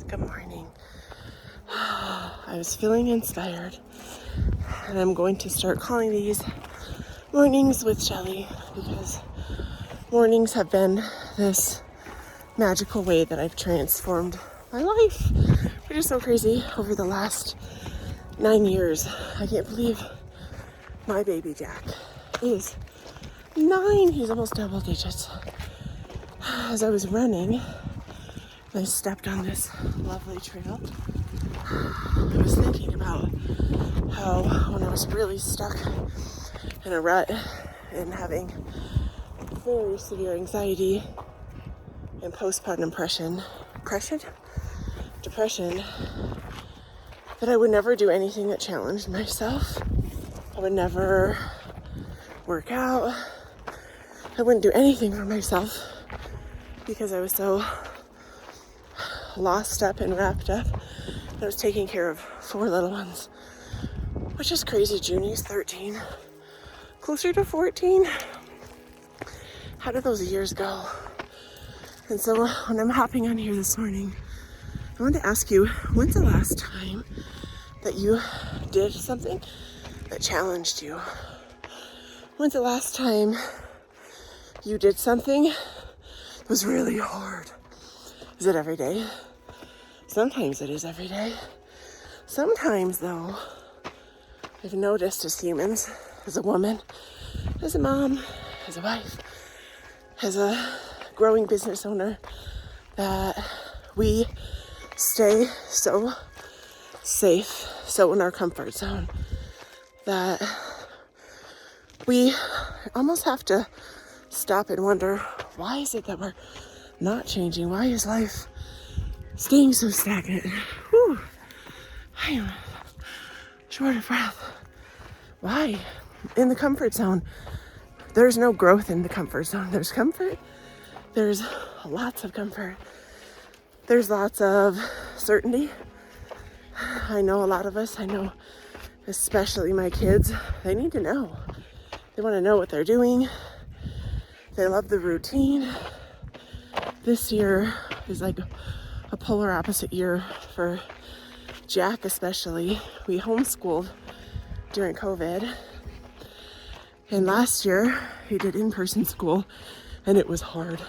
Good morning. I was feeling inspired, and I'm going to start calling these mornings with Shelly because mornings have been this magical way that I've transformed my life, which is so crazy over the last 9 years. I can't believe my baby Jack is 9. He's almost double digits. As I was running, I stepped on this lovely trail. I was thinking about how when I was really stuck in a rut and having very severe anxiety and postpartum depression, that I would never do anything that challenged myself. I would never work out. I wouldn't do anything for myself because I was so lost up and wrapped up. I was taking care of 4 little ones, which is crazy. Junie's 13, closer to 14. How did those years go? And so when I'm hopping on here this morning, I wanted to ask you, when's the last time that you did something that challenged you? When's the last time you did something that was really hard? Is it every day? Sometimes it is every day. Sometimes, though, I've noticed as humans, as a woman, as a mom, as a wife, as a growing business owner, that we stay so safe, so in our comfort zone, that we almost have to stop and wonder, why is it that we're not changing? Why is life staying so stagnant? Whew. I am short of breath. Why? In the comfort zone, there's no growth in the comfort zone. There's comfort. There's lots of comfort. There's lots of certainty. I know a lot of us, I know especially my kids, they need to know. They want to know what they're doing. They love the routine. This year is like a polar opposite year for Jack especially. We homeschooled during COVID. And last year he did in-person school and it was hard.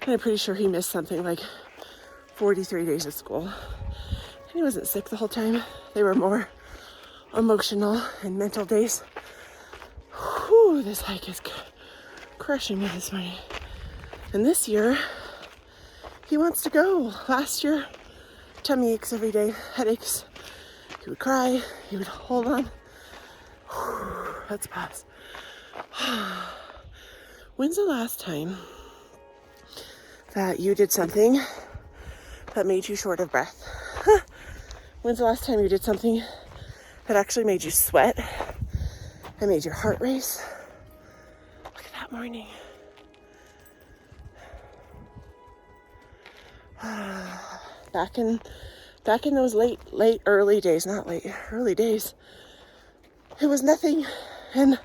And I'm pretty sure he missed something like 43 days of school. And he wasn't sick the whole time. They were more emotional and mental days. Whew, this hike is crushing me this morning. And this year, he wants to go. Last year, tummy aches every day, headaches. He would cry, he would hold on. Whew, let's pause. When's the last time that you did something that made you short of breath? When's the last time you did something that actually made you sweat and made your heart race? Look at that morning. Back in those early days, it was nothing. And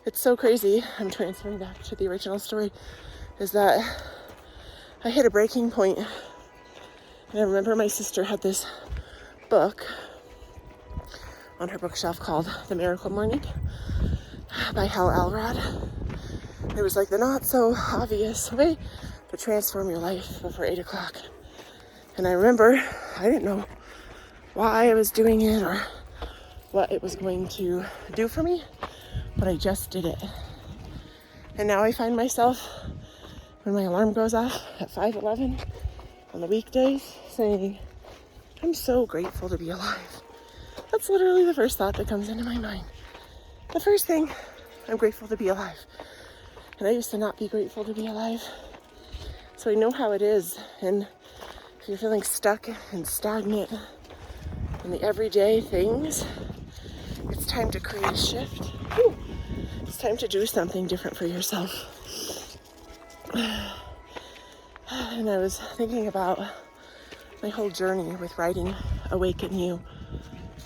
it's so crazy. I'm transferring back to the original story, is that I hit a breaking point. And I remember my sister had this book on her bookshelf called The Miracle Morning by Hal Elrod. It was like the not so obvious way to transform your life before 8 o'clock. And I remember I didn't know why I was doing it or what it was going to do for me, but I just did it. And now I find myself, when my alarm goes off at 5:11 on the weekdays, saying, I'm so grateful to be alive. That's literally the first thought that comes into my mind. The first thing, I'm grateful to be alive. And I used to not be grateful to be alive. So I know how it is. And if you're feeling stuck and stagnant in the everyday things, it's time to create a shift. Whew. It's time to do something different for yourself. And I was thinking about my whole journey with writing Awaken You,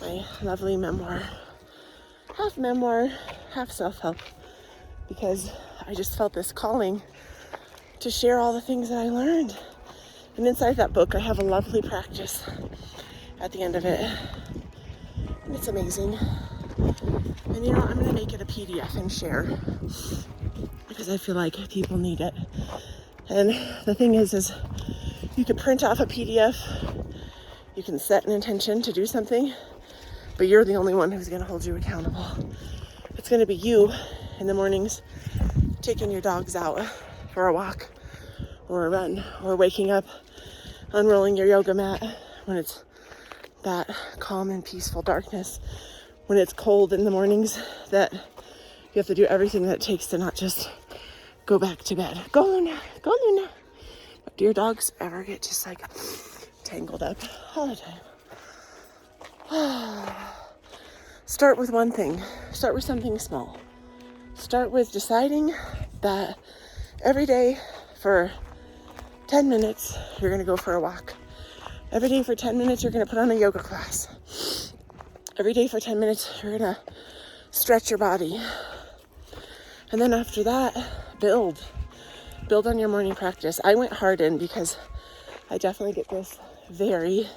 my lovely memoir. Half memoir, half self-help, because I just felt this calling to share all the things that I learned. And inside that book, I have a lovely practice at the end of it. And it's amazing. And you know, I'm gonna make it a PDF and share because I feel like people need it. And the thing is you can print off a PDF, you can set an intention to do something, but you're the only one who's gonna hold you accountable. It's gonna be you in the mornings taking your dogs out for a walk or a run, or waking up, unrolling your yoga mat when it's that calm and peaceful darkness, when it's cold in the mornings that you have to do everything that it takes to not just go back to bed. Go Luna, go Luna. But do your dogs ever get just like tangled up all the time? Start with one thing. Start with something small. Start with deciding that every day for 10 minutes, you're gonna go for a walk. Every day for 10 minutes, you're gonna put on a yoga class. Every day for 10 minutes, you're gonna stretch your body. And then after that, build on your morning practice. I went hard in because I definitely get this very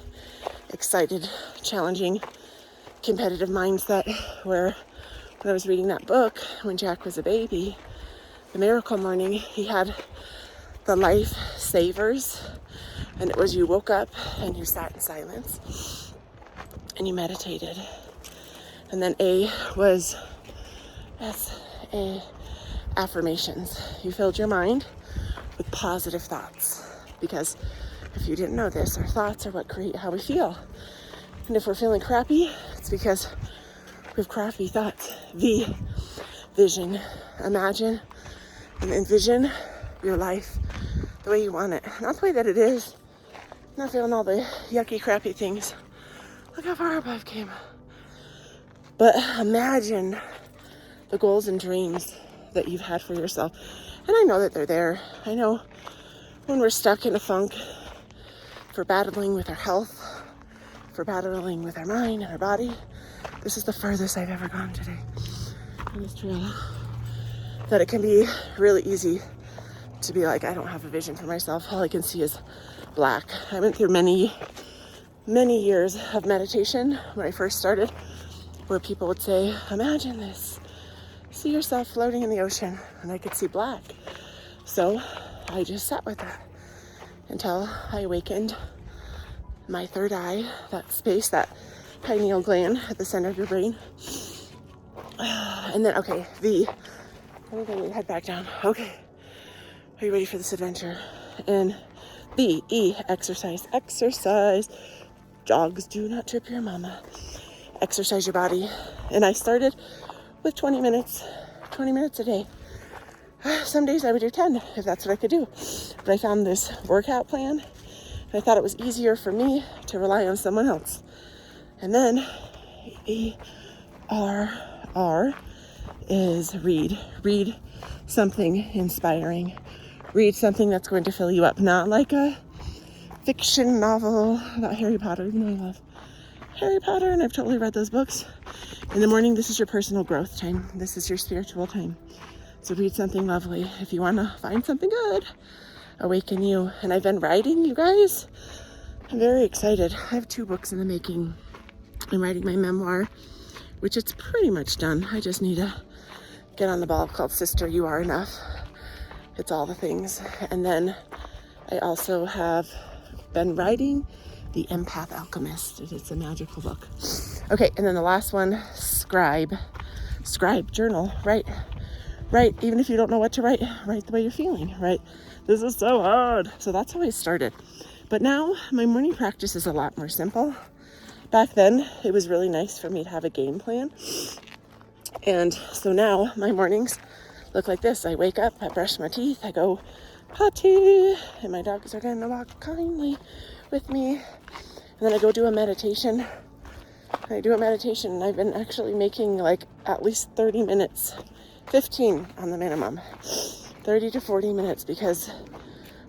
excited, challenging, competitive mindset where when I was reading that book, when Jack was a baby, the miracle morning, he had the life savers, and it was you woke up and you sat in silence and you meditated. And then A was S-A, affirmations. You filled your mind with positive thoughts, because if you didn't know this, our thoughts are what create how we feel. And if we're feeling crappy, it's because we have crappy thoughts. V, vision. Imagine and envision your life the way you want it, not the way that it is. Not feeling all the yucky, crappy things. Look how far up I've came. But imagine the goals and dreams that you've had for yourself. And I know that they're there. I know when we're stuck in a funk for battling with our health, for battling with our mind and our body, this is the furthest I've ever gone today on this trail. That it can be really easy to be like, I don't have a vision for myself. All I can see is black. I went through many years of meditation when I first started, where people would say, imagine this, see yourself floating in the ocean, and I could see black. So I just sat with that until I awakened my third eye, that space, that pineal gland at the center of your brain. And then, okay, V, everybody head back down. Okay, are you ready for this adventure? And B, E, exercise. Dogs do not trip your mama. Exercise your body. And I started with 20 minutes a day. Some days I would do 10 if that's what I could do. But I found this workout plan, and I thought it was easier for me to rely on someone else. And then R is read. Read something inspiring. Read something that's going to fill you up. Not like a fiction novel about Harry Potter, even though I love Harry Potter and I've totally read those books. In the morning, this is your personal growth time. This is your spiritual time. So read something lovely. If you want to find something good, awaken you. And I've been writing, you guys. I'm very excited. I have 2 books in the making. I'm writing my memoir, which it's pretty much done. I just need to get on the ball, called Sister, You Are Enough. It's all the things. And then I also have been writing The Empath Alchemist. It's a magical book. Okay, and then the last one, scribe, journal, write, even if you don't know what to write the way you're feeling, right? This is so hard. So that's how I started. But now my morning practice is a lot more simple. Back then, it was really nice for me to have a game plan. And so now my mornings look like this. I wake up, I brush my teeth, I go potty, and my dogs are going to walk kindly with me. And then I go do a meditation. And I've been actually making like at least 30 minutes, 15 on the minimum, 30 to 40 minutes, because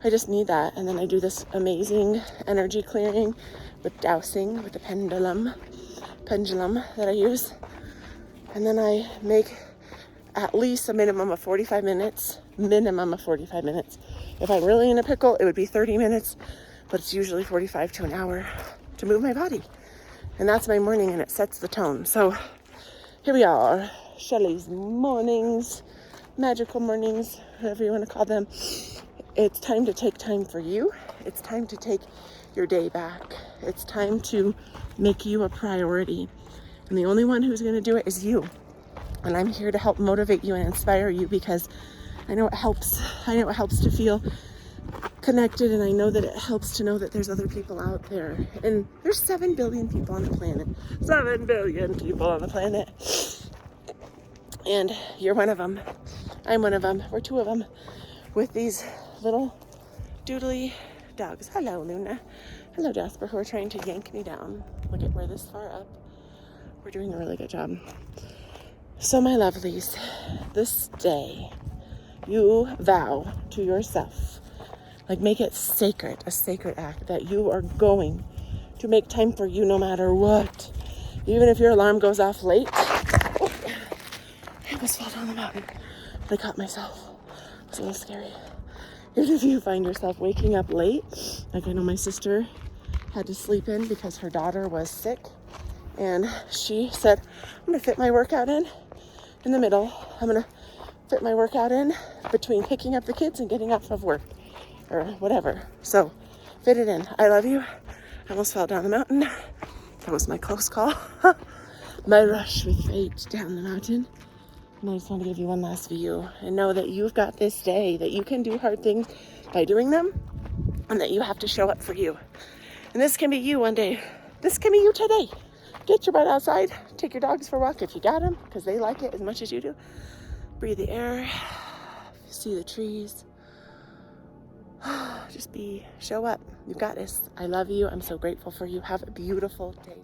I just need that. And then I do this amazing energy clearing with dowsing with the pendulum that I use. And then I make at least a minimum of 45 minutes. Minimum of 45 minutes. If I'm really in a pickle, it would be 30 minutes, but it's usually 45 to an hour to move my body. And that's my morning, and it sets the tone. So here we are, Shelley's mornings, magical mornings, whatever you want to call them. It's time to take time for you. It's time to take your day back. It's time to make you a priority. And the only one who's going to do it is you. And I'm here to help motivate you and inspire you, because I know it helps. I know it helps to feel connected, and I know that it helps to know that there's other people out there. And there's 7 billion people on the planet. 7 billion people on the planet. And you're one of them. I'm one of them. We're 2 of them with these little doodly dogs. Hello, Luna. Hello, Jasper, who are trying to yank me down. Look at, we're this far up. We're doing a really good job. So my lovelies, this day, you vow to yourself, like make it sacred, a sacred act, that you are going to make time for you no matter what. Even if your alarm goes off late. Oh, I almost fell down the mountain, but I caught myself. It was a little scary. Even if you find yourself waking up late, like I know my sister had to sleep in because her daughter was sick, and she said, I'm gonna fit my workout in the middle. I'm gonna fit my workout in between picking up the kids and getting off of work or whatever. So fit it in. I love you. I almost fell down the mountain. That was my close call. My rush with fate down the mountain. And I just want to give you one last view and know that you've got this day, that you can do hard things by doing them, and that you have to show up for you. And this can be you one day. This can be you today. Get your butt outside. Take your dogs for a walk if you got them, because they like it as much as you do. Breathe the air. See the trees. Just show up. You've got this. I love you. I'm so grateful for you. Have a beautiful day.